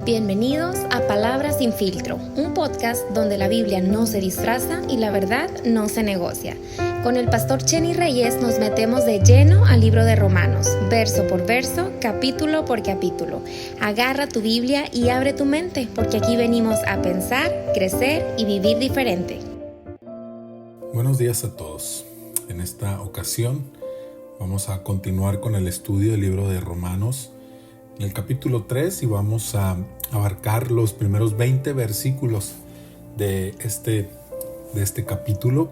Bienvenidos a Palabras sin Filtro, un podcast donde la Biblia no se disfraza y la verdad no se negocia. Con el pastor Chenny Reyes nos metemos de lleno al libro de Romanos, verso por verso, capítulo por capítulo. Agarra tu Biblia y abre tu mente, porque aquí venimos a pensar, crecer y vivir diferente. Buenos días a todos. En esta ocasión vamos a continuar con el estudio del libro de Romanos en el capítulo 3 y vamos a abarcar los primeros 20 versículos de este capítulo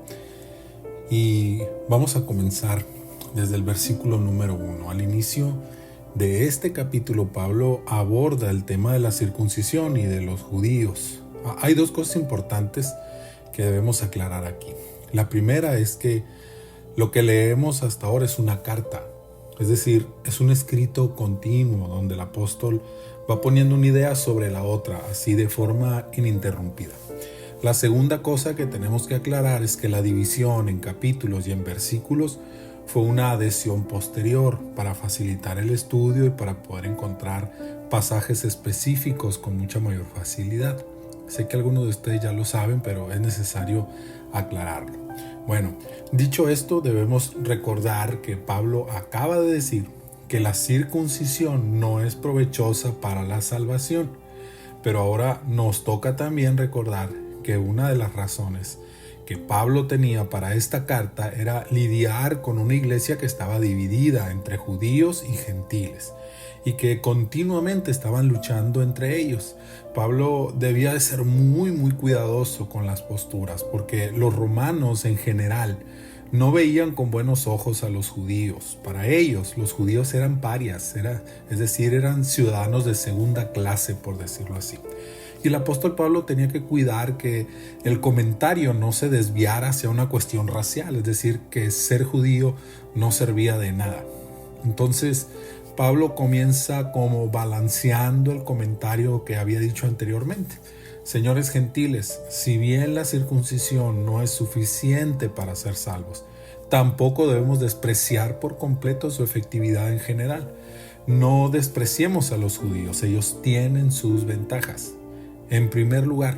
y vamos a comenzar desde el versículo número 1. Al inicio de este capítulo, Pablo aborda el tema de la circuncisión y de los judíos. Hay dos cosas importantes que debemos aclarar aquí. La primera es que lo que leemos hasta ahora es una carta. Es decir, es un escrito continuo donde el apóstol va poniendo una idea sobre la otra, así de forma ininterrumpida. La segunda cosa que tenemos que aclarar es que la división en capítulos y en versículos fue una adhesión posterior para facilitar el estudio y para poder encontrar pasajes específicos con mucha mayor facilidad. Sé que algunos de ustedes ya lo saben, pero es necesario aclararlo. Bueno, dicho esto, debemos recordar que Pablo acaba de decir que la circuncisión no es provechosa para la salvación, pero ahora nos toca también recordar que una de las razones que Pablo tenía para esta carta era lidiar con una iglesia que estaba dividida entre judíos y gentiles y que continuamente estaban luchando entre ellos. Pablo debía de ser muy cuidadoso con las posturas, porque los romanos en general no veían con buenos ojos a los judíos. Para ellos, los judíos eran parias, es decir, eran ciudadanos de segunda clase, por decirlo así. Y el apóstol Pablo tenía que cuidar que el comentario no se desviara hacia una cuestión racial, es decir, que ser judío no servía de nada. Entonces, Pablo comienza como balanceando el comentario que había dicho anteriormente. Señores gentiles, si bien la circuncisión no es suficiente para ser salvos, tampoco debemos despreciar por completo su efectividad en general. No despreciemos a los judíos, ellos tienen sus ventajas. En primer lugar,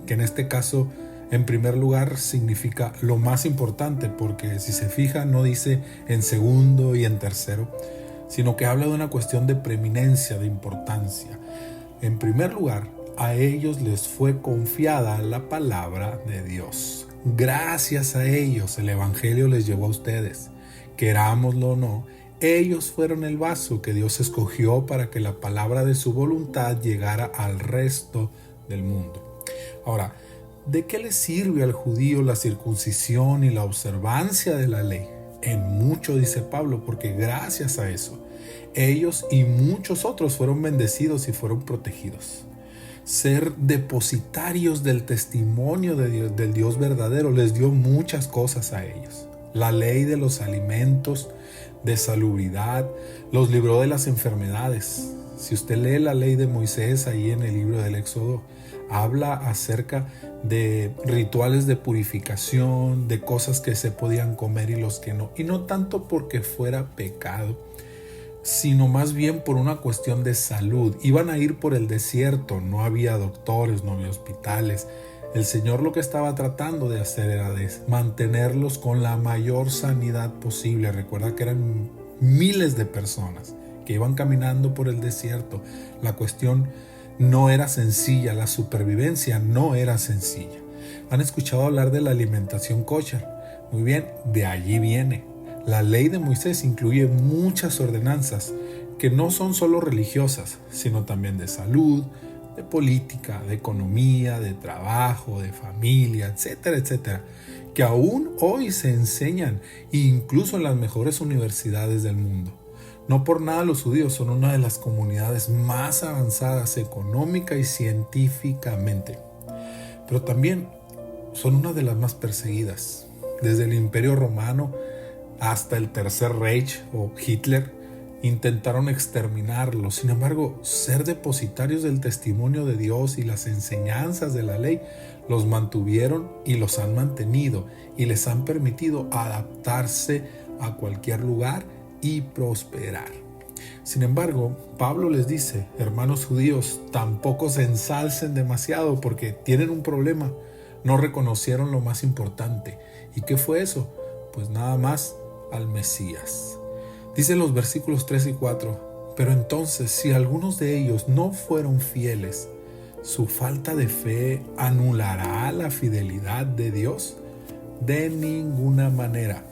que en este caso, en primer lugar significa lo más importante, porque si se fija no dice en segundo y en tercero, sino que habla de una cuestión de preeminencia, de importancia. En primer lugar, a ellos les fue confiada la palabra de Dios. Gracias a ellos el evangelio les llegó a ustedes. Querámoslo o no, ellos fueron el vaso que Dios escogió para que la palabra de su voluntad llegara al resto del mundo. Ahora, ¿de qué le sirve al judío la circuncisión y la observancia de la ley? En mucho, dice Pablo, porque gracias a eso, ellos y muchos otros fueron bendecidos y fueron protegidos. Ser depositarios del testimonio de Dios, del Dios verdadero, les dio muchas cosas a ellos. La ley de los alimentos, de salubridad, los libró de las enfermedades. Si usted lee la ley de Moisés ahí en el libro del Éxodo, habla acerca de rituales de purificación, de cosas que se podían comer y los que no. Y no tanto porque fuera pecado, sino más bien por una cuestión de salud. Iban a ir por el desierto, no había doctores, no había hospitales. El Señor lo que estaba tratando de hacer era de mantenerlos con la mayor sanidad posible. Recuerda que eran miles de personas que iban caminando por el desierto. La cuestión no era sencilla, la supervivencia no era sencilla. ¿Han escuchado hablar de la alimentación kosher? Muy bien, de allí viene. La ley de Moisés incluye muchas ordenanzas que no son solo religiosas, sino también de salud, de política, de economía, de trabajo, de familia, etcétera, etcétera, que aún hoy se enseñan, incluso en las mejores universidades del mundo. No por nada los judíos son una de las comunidades más avanzadas económica y científicamente, pero también son una de las más perseguidas. Desde el Imperio Romano hasta el Tercer Reich o Hitler intentaron exterminarlos. Sin embargo, ser depositarios del testimonio de Dios y las enseñanzas de la ley los mantuvieron y los han mantenido y les han permitido adaptarse a cualquier lugar y prosperar. Sin embargo, Pablo les dice, hermanos judíos, tampoco se ensalcen demasiado porque tienen un problema. No reconocieron lo más importante. ¿Y qué fue eso? Pues nada más al Mesías. Dice los versículos 3 y 4, pero entonces si algunos de ellos no fueron fieles, ¿su falta de fe anulará la fidelidad de Dios? De ninguna manera.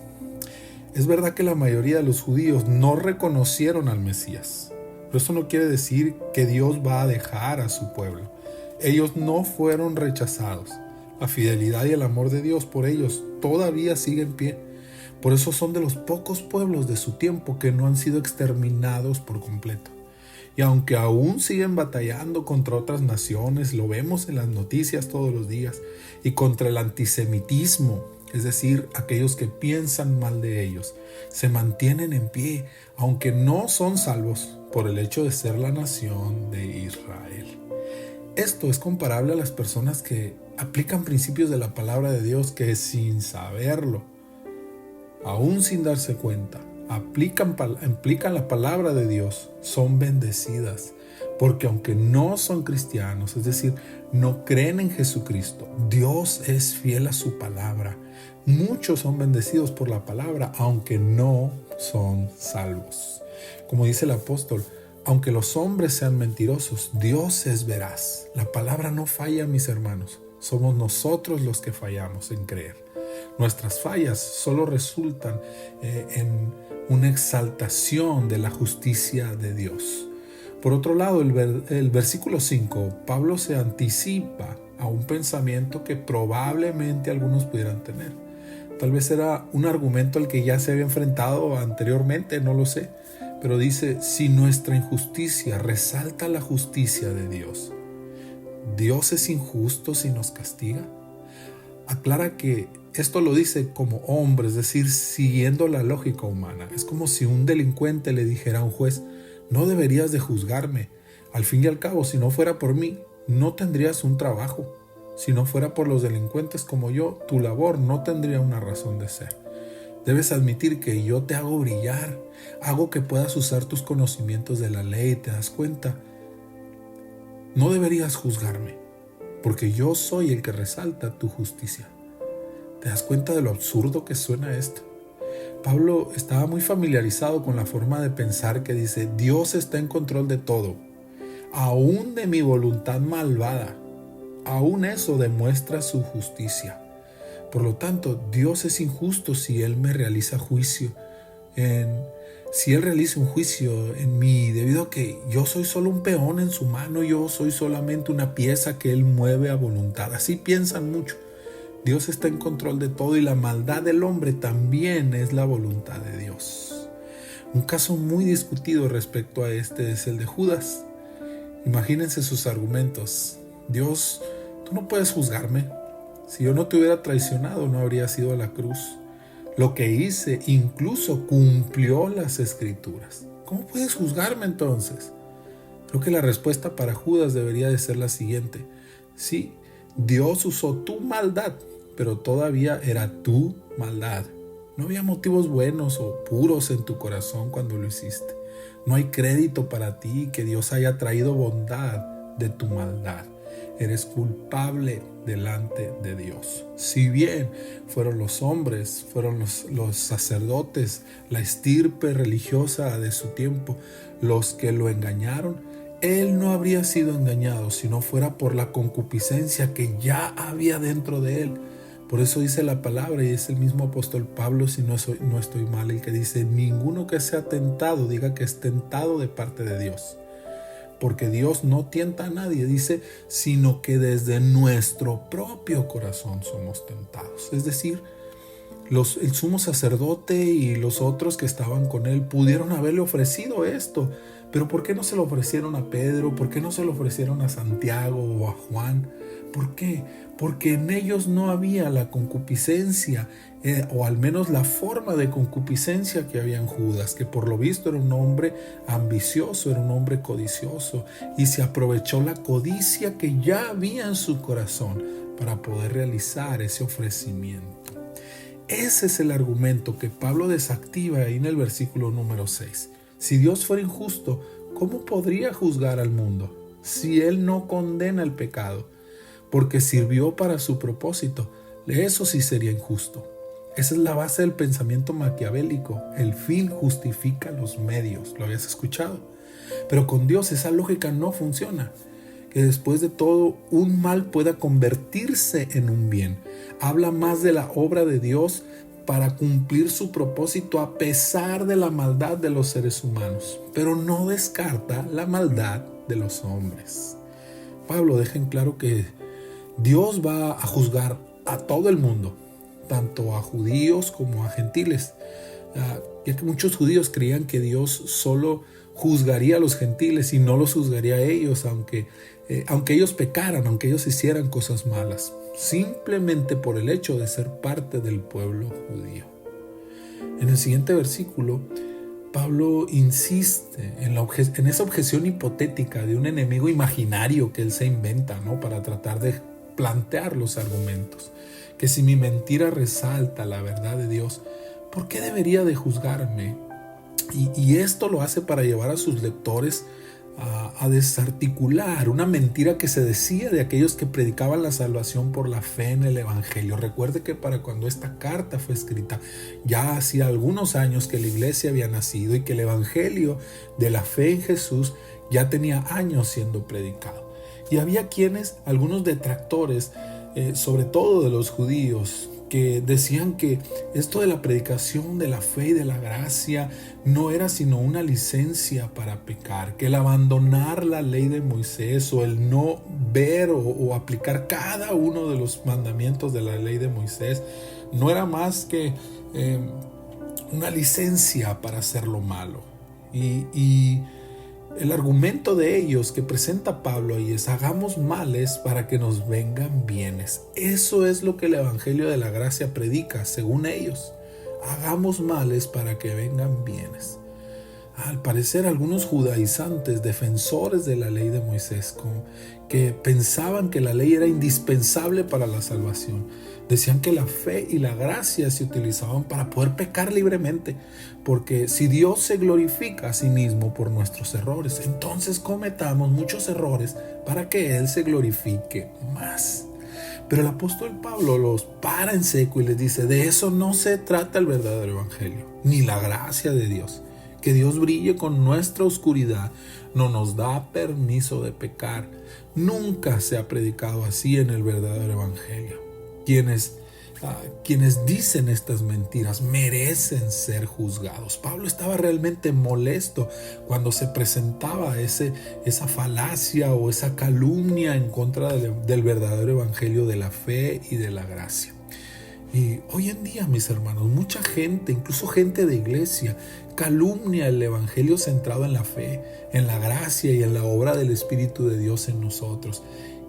Es verdad que la mayoría de los judíos no reconocieron al Mesías, pero eso no quiere decir que Dios va a dejar a su pueblo. Ellos no fueron rechazados. La fidelidad y el amor de Dios por ellos todavía sigue en pie. Por eso son de los pocos pueblos de su tiempo que no han sido exterminados por completo. Y aunque aún siguen batallando contra otras naciones, lo vemos en las noticias todos los días, y contra el antisemitismo, es decir, aquellos que piensan mal de ellos, se mantienen en pie, aunque no son salvos por el hecho de ser la nación de Israel. Esto es comparable a las personas que aplican principios de la palabra de Dios que sin saberlo, aún sin darse cuenta, aplican la palabra de Dios, son bendecidas. Porque aunque no son cristianos, es decir, no creen en Jesucristo, Dios es fiel a su palabra. Muchos son bendecidos por la palabra, aunque no son salvos. Como dice el apóstol, aunque los hombres sean mentirosos, Dios es veraz. La palabra no falla, mis hermanos. Somos nosotros los que fallamos en creer. Nuestras fallas solo resultan en una exaltación de la justicia de Dios. Por otro lado, el versículo 5, Pablo se anticipa a un pensamiento que probablemente algunos pudieran tener. Tal vez era un argumento al que ya se había enfrentado anteriormente, no lo sé. Pero dice, si nuestra injusticia resalta la justicia de Dios, ¿Dios es injusto si nos castiga? Aclara que esto lo dice como hombre, es decir, siguiendo la lógica humana. Es como si un delincuente le dijera a un juez, no deberías de juzgarme. Al fin y al cabo, si no fuera por mí, no tendrías un trabajo. Si no fuera por los delincuentes como yo, tu labor no tendría una razón de ser. Debes admitir que yo te hago brillar, hago que puedas usar tus conocimientos de la ley, ¿te das cuenta? No deberías juzgarme, porque yo soy el que resalta tu justicia. ¿Te das cuenta de lo absurdo que suena esto? Pablo estaba muy familiarizado con la forma de pensar que dice, Dios está en control de todo, aún de mi voluntad malvada. Aún eso demuestra su justicia. Por lo tanto, Dios es injusto si Él me realiza juicio. Si Él realiza un juicio en mí, debido a que yo soy solo un peón en su mano, yo soy solamente una pieza que Él mueve a voluntad. Así piensan mucho. Dios está en control de todo y la maldad del hombre también es la voluntad de Dios. Un caso muy discutido respecto a este es el de Judas. Imagínense sus argumentos. Dios, tú no puedes juzgarme. Si yo no te hubiera traicionado, no habría sido a la cruz. Lo que hice incluso cumplió las escrituras. ¿Cómo puedes juzgarme entonces? Creo que la respuesta para Judas debería de ser la siguiente. Sí, Dios usó tu maldad, pero todavía era tu maldad. No había motivos buenos o puros en tu corazón cuando lo hiciste. No hay crédito para ti que Dios haya traído bondad de tu maldad. Eres culpable delante de Dios. Si bien fueron los hombres, fueron los sacerdotes, la estirpe religiosa de su tiempo, los que lo engañaron, Él no habría sido engañado si no fuera por la concupiscencia que ya había dentro de Él. Por eso dice la palabra, y es el mismo apóstol Pablo, si no estoy mal, el que dice, ninguno que sea tentado diga que es tentado de parte de Dios. Porque Dios no tienta a nadie, dice, sino que desde nuestro propio corazón somos tentados. Es decir, el sumo sacerdote y los otros que estaban con él pudieron haberle ofrecido esto. Pero ¿por qué no se lo ofrecieron a Pedro? ¿Por qué no se lo ofrecieron a Santiago o a Juan? ¿Por qué? Porque en ellos no había la concupiscencia, o al menos la forma de concupiscencia que había en Judas, que por lo visto era un hombre ambicioso, era un hombre codicioso, y se aprovechó la codicia que ya había en su corazón para poder realizar ese ofrecimiento. Ese es el argumento que Pablo desactiva ahí en el versículo número 6. Si Dios fuera injusto, ¿cómo podría juzgar al mundo? Si Él no condena el pecado, porque sirvió para su propósito, eso sí sería injusto. Esa es la base del pensamiento maquiavélico. El fin justifica los medios. ¿Lo habías escuchado? Pero con Dios esa lógica no funciona. Que después de todo un mal pueda convertirse en un bien. Habla más de la obra de Dios para cumplir su propósito a pesar de la maldad de los seres humanos, pero no descarta la maldad de los hombres. Pablo deja en claro que Dios va a juzgar a todo el mundo, tanto a judíos como a gentiles, ya que muchos judíos creían que Dios solo juzgaría a los gentiles y no los juzgaría a ellos, aunque ellos pecaran, aunque ellos hicieran cosas malas, simplemente por el hecho de ser parte del pueblo judío. En el siguiente versículo, Pablo insiste en esa objeción hipotética de un enemigo imaginario que él se inventa, ¿no?, para tratar de plantear los argumentos. Que si mi mentira resalta la verdad de Dios, ¿por qué debería de juzgarme? Y esto lo hace para llevar a sus lectores a desarticular una mentira que se decía de aquellos que predicaban la salvación por la fe en el Evangelio. Recuerde que para cuando esta carta fue escrita, ya hacía algunos años que la iglesia había nacido y que el Evangelio de la fe en Jesús ya tenía años siendo predicado. Y había algunos detractores, sobre todo de los judíos, que decían que esto de la predicación de la fe y de la gracia no era sino una licencia para pecar, que el abandonar la ley de Moisés o el no ver o aplicar cada uno de los mandamientos de la ley de Moisés no era más que una licencia para hacer lo malo. Y el argumento de ellos que presenta Pablo ahí es: hagamos males para que nos vengan bienes. Eso es lo que el Evangelio de la Gracia predica, según ellos. Hagamos males para que vengan bienes. Al parecer, algunos judaizantes, defensores de la ley de Moisés, que pensaban que la ley era indispensable para la salvación, decían que la fe y la gracia se utilizaban para poder pecar libremente, porque si Dios se glorifica a sí mismo por nuestros errores, entonces cometamos muchos errores para que Él se glorifique más. Pero el apóstol Pablo los para en seco y les dice: de eso no se trata el verdadero evangelio, ni la gracia de Dios. Que Dios brille con nuestra oscuridad no nos da permiso de pecar. Nunca se ha predicado así en el verdadero evangelio. Quienes dicen estas mentiras merecen ser juzgados. Pablo estaba realmente molesto cuando se presentaba esa falacia o esa calumnia en contra del verdadero evangelio de la fe y de la gracia. Y hoy en día, mis hermanos, mucha gente, incluso gente de iglesia, calumnia el evangelio centrado en la fe, en la gracia y en la obra del Espíritu de Dios en nosotros.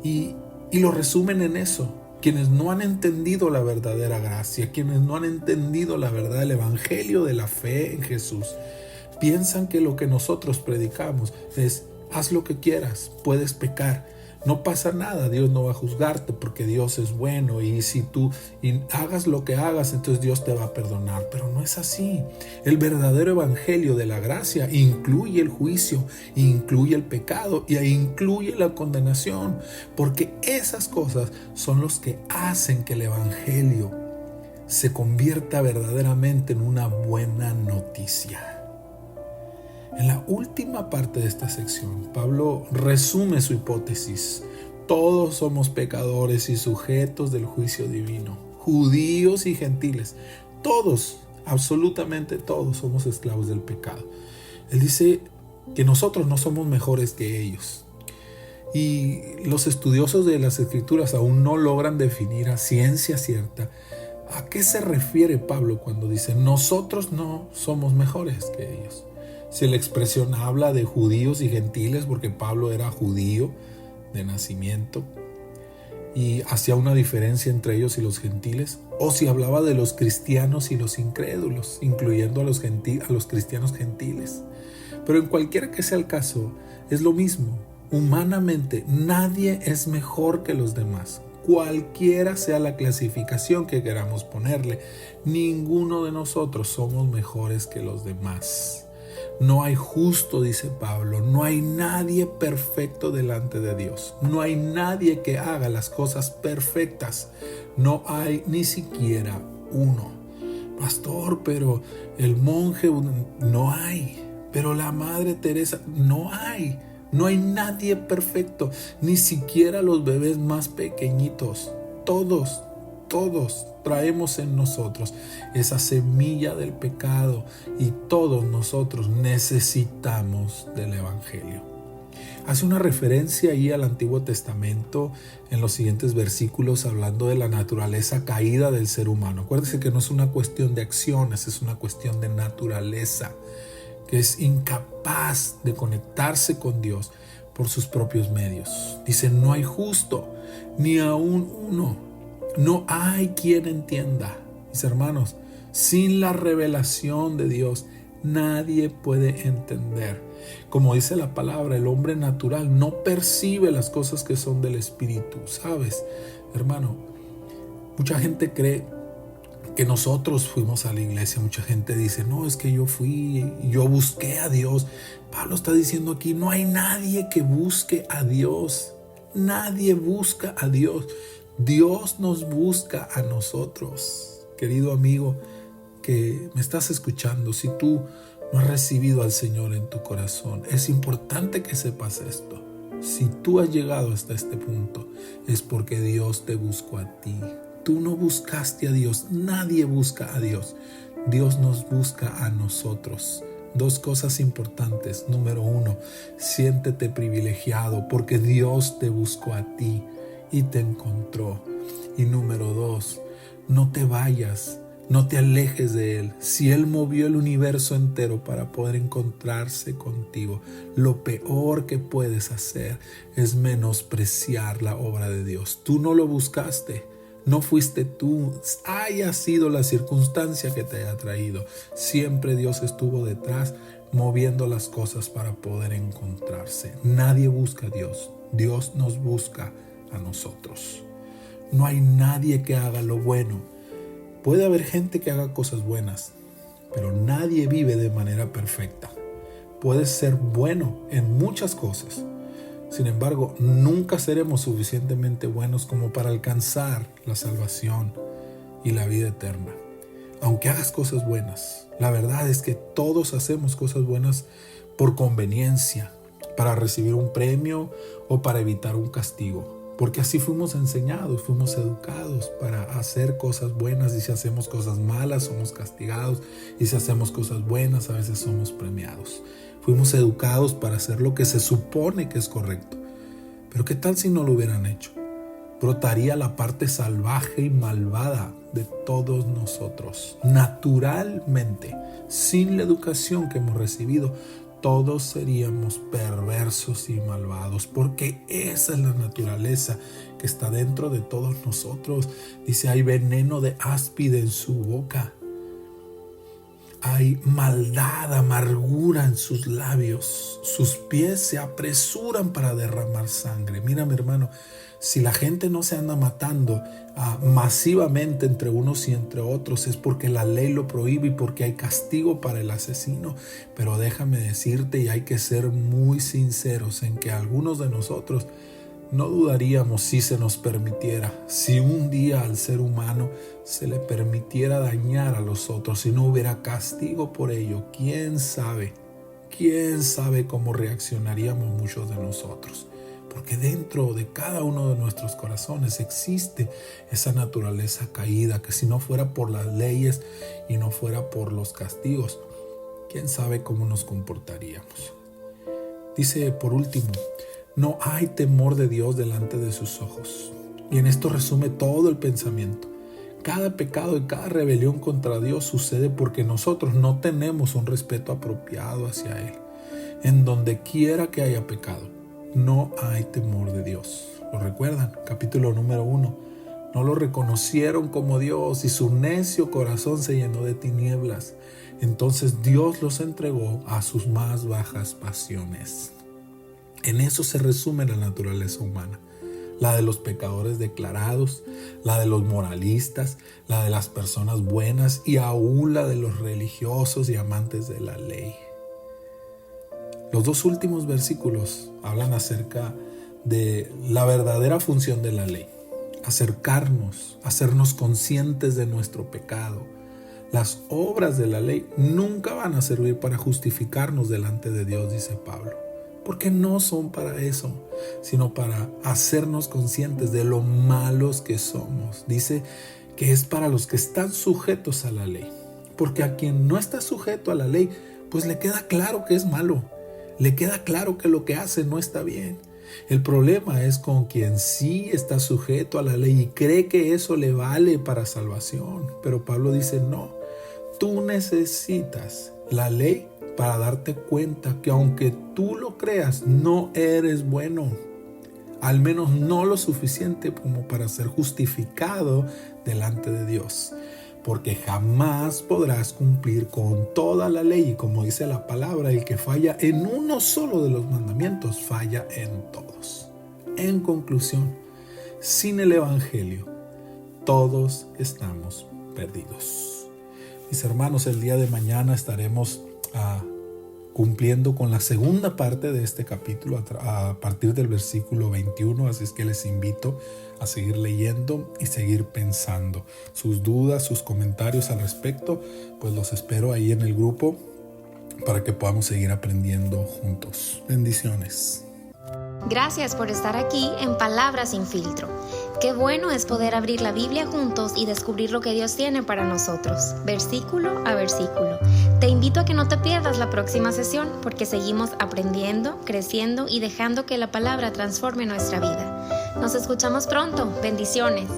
Y lo resumen en eso. Quienes no han entendido la verdadera gracia, quienes no han entendido la verdad del evangelio de la fe en Jesús, piensan que lo que nosotros predicamos es: haz lo que quieras, puedes pecar, no pasa nada, Dios no va a juzgarte porque Dios es bueno, y si tú hagas lo que hagas, entonces Dios te va a perdonar. Pero no es así. El verdadero evangelio de la gracia incluye el juicio, incluye el pecado y incluye la condenación, porque esas cosas son los que hacen que el evangelio se convierta verdaderamente en una buena noticia. En la última parte de esta sección, Pablo resume su hipótesis. Todos somos pecadores y sujetos del juicio divino, judíos y gentiles. Todos, absolutamente todos, somos esclavos del pecado. Él dice que nosotros no somos mejores que ellos. Y los estudiosos de las Escrituras aún no logran definir a ciencia cierta a qué se refiere Pablo cuando dice: nosotros no somos mejores que ellos. Si la expresión habla de judíos y gentiles, porque Pablo era judío de nacimiento y hacía una diferencia entre ellos y los gentiles, o si hablaba de los cristianos y los incrédulos, incluyendo a los cristianos gentiles. Pero en cualquiera que sea el caso, es lo mismo. Humanamente, nadie es mejor que los demás. Cualquiera sea la clasificación que queramos ponerle, ninguno de nosotros somos mejores que los demás. No hay justo, dice Pablo, no hay nadie perfecto delante de Dios. No hay nadie que haga las cosas perfectas. No hay ni siquiera uno. Pastor, pero el monje, no hay. Pero la Madre Teresa, no hay. No hay nadie perfecto, ni siquiera los bebés más pequeñitos. Todos traemos en nosotros esa semilla del pecado y todos nosotros necesitamos del Evangelio. Hace una referencia ahí al Antiguo Testamento en los siguientes versículos hablando de la naturaleza caída del ser humano. Acuérdense que no es una cuestión de acciones, es una cuestión de naturaleza, que es incapaz de conectarse con Dios por sus propios medios. Dice, no hay justo, ni aún uno. No hay quien entienda. Mis hermanos, sin la revelación de Dios, nadie puede entender. Como dice la palabra, el hombre natural no percibe las cosas que son del Espíritu. ¿Sabes, hermano? Mucha gente cree que nosotros fuimos a la iglesia. Mucha gente dice, no, es que yo busqué a Dios. Pablo está diciendo aquí, no hay nadie que busque a Dios. Nadie busca a Dios. Dios nos busca a nosotros. Querido amigo que me estás escuchando, si tú no has recibido al Señor en tu corazón, es importante que sepas esto. Si tú has llegado hasta este punto, es porque Dios te buscó a ti. Tú no buscaste a Dios, nadie busca a Dios. Dios nos busca a nosotros. Dos cosas importantes. Número 1, siéntete privilegiado porque Dios te buscó a ti y te encontró. Y número 2, no te vayas, no te alejes de Él. Si Él movió el universo entero para poder encontrarse contigo, lo peor que puedes hacer es menospreciar la obra de Dios. Tú no lo buscaste, no fuiste tú, haya sido la circunstancia que te haya traído. Siempre Dios estuvo detrás moviendo las cosas para poder encontrarse. Nadie busca a Dios, Dios nos busca a nosotros. No hay nadie que haga lo bueno. Puede haber gente que haga cosas buenas, pero nadie vive de manera perfecta. Puedes ser bueno en muchas cosas. Sin embargo, nunca seremos suficientemente buenos como para alcanzar la salvación y la vida eterna. Aunque hagas cosas buenas, la verdad es que todos hacemos cosas buenas por conveniencia, para recibir un premio o para evitar un castigo. Porque así fuimos enseñados, fuimos educados para hacer cosas buenas, y si hacemos cosas malas somos castigados, y si hacemos cosas buenas a veces somos premiados. Fuimos educados para hacer lo que se supone que es correcto. Pero ¿qué tal si no lo hubieran hecho? Brotaría la parte salvaje y malvada de todos nosotros. Naturalmente, sin la educación que hemos recibido, todos seríamos perversos y malvados, porque esa es la naturaleza que está dentro de todos nosotros. Dice, hay veneno de áspide en su boca. Hay maldad, amargura en sus labios. Sus pies se apresuran para derramar sangre. Mira, mi hermano, si la gente no se anda matando masivamente entre unos y entre otros, es porque la ley lo prohíbe y porque hay castigo para el asesino. Pero déjame decirte, y hay que ser muy sinceros, en que algunos de nosotros no dudaríamos si se nos permitiera, si un día al ser humano se le permitiera dañar a los otros, si no hubiera castigo por ello, quién sabe cómo reaccionaríamos muchos de nosotros. Porque dentro de cada uno de nuestros corazones existe esa naturaleza caída, que si no fuera por las leyes y no fuera por los castigos, quién sabe cómo nos comportaríamos. Dice por último, no hay temor de Dios delante de sus ojos. Y en esto resume todo el pensamiento. Cada pecado y cada rebelión contra Dios sucede porque nosotros no tenemos un respeto apropiado hacia Él. En donde quiera que haya pecado, no hay temor de Dios. ¿Lo recuerdan? Capítulo número 1. No lo reconocieron como Dios y su necio corazón se llenó de tinieblas. Entonces Dios los entregó a sus más bajas pasiones. En eso se resume la naturaleza humana. La de los pecadores declarados, la de los moralistas, la de las personas buenas y aún la de los religiosos y amantes de la ley. Los 2 últimos versículos hablan acerca de la verdadera función de la ley. Acercarnos, hacernos conscientes de nuestro pecado. Las obras de la ley nunca van a servir para justificarnos delante de Dios, dice Pablo. Porque no son para eso, sino para hacernos conscientes de lo malos que somos. Dice que es para los que están sujetos a la ley. Porque a quien no está sujeto a la ley, pues le queda claro que es malo. Le queda claro que lo que hace no está bien. El problema es con quien sí está sujeto a la ley y cree que eso le vale para salvación. Pero Pablo dice, no, tú necesitas la ley para darte cuenta que aunque tú lo creas, no eres bueno. Al menos no lo suficiente como para ser justificado delante de Dios. Porque jamás podrás cumplir con toda la ley. Y como dice la palabra, el que falla en uno solo de los mandamientos, falla en todos. En conclusión, sin el Evangelio, todos estamos perdidos. Mis hermanos, el día de mañana estaremos cumpliendo con la segunda parte de este capítulo a partir del versículo 21, así es que les invito a seguir leyendo y seguir pensando. Sus dudas, sus comentarios al respecto, pues los espero ahí en el grupo para que podamos seguir aprendiendo juntos. Bendiciones. Gracias por estar aquí en Palabras sin Filtro. Qué bueno es poder abrir la Biblia juntos y descubrir lo que Dios tiene para nosotros, versículo a versículo. Te invito a que no te pierdas la próxima sesión porque seguimos aprendiendo, creciendo y dejando que la palabra transforme nuestra vida. Nos escuchamos pronto. Bendiciones.